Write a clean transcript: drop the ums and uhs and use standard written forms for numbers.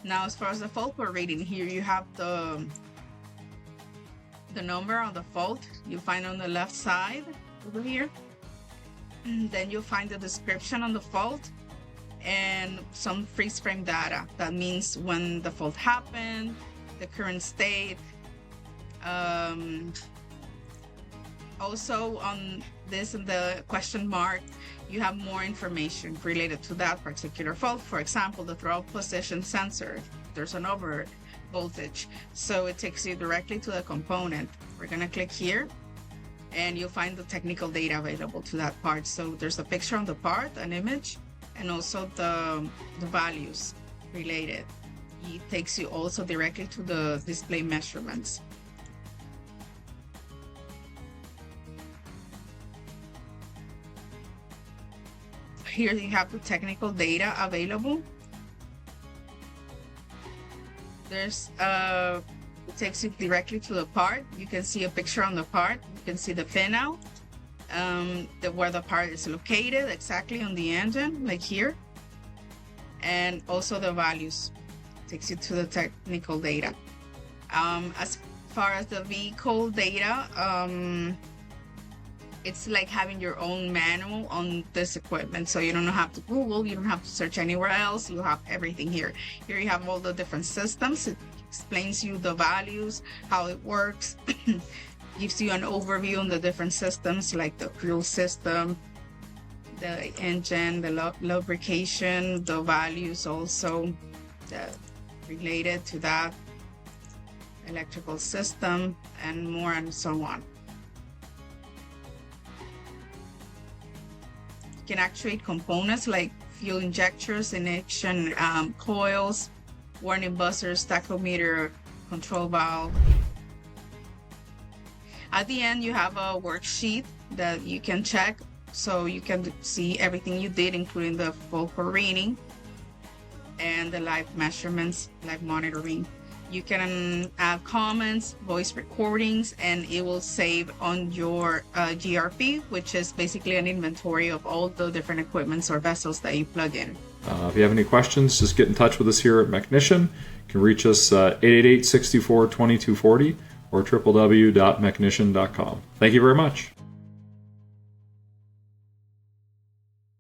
Now, as far as the fault we're reading, here you have the number of the fault. You find on the left side over here. And then you'll find the description on the fault and some freeze frame data. That means when the fault happened, the current state. Also on this, in the question mark, you have more information related to that particular fault. For example, the throttle position sensor, there's an over voltage. So it takes you directly to the component. We're gonna click here and you'll find the technical data available to that part. So there's a picture on the part, an image, and also the values related. It takes you also directly to the display measurements. Here you have the technical data available. There's it takes you directly to the part. You can see a picture on the part. You can see the pinout, where the part is located exactly on the engine, like here, and also the values. Takes you to the technical data. As far as the vehicle data, it's like having your own manual on this equipment. So you don't have to Google, you don't have to search anywhere else. You have everything here. Here you have all the different systems. It explains you the values, how it works, gives you an overview on the different systems like the fuel system, the engine, the lubrication, the values also related to that, electrical system, and more, and so on. You can actuate components like fuel injectors, ignition coils, warning buzzers, tachometer, control valve. At the end, you have a worksheet that you can check, so you can see everything you did, including the full reading and the live measurements, live monitoring. You can add comments, voice recordings, and it will save on your GRP, which is basically an inventory of all the different equipments or vessels that you plug in. If you have any questions, just get in touch with us here at Mechnician. You can reach us 888-64-2240 or www.mechnician.com. Thank you very much.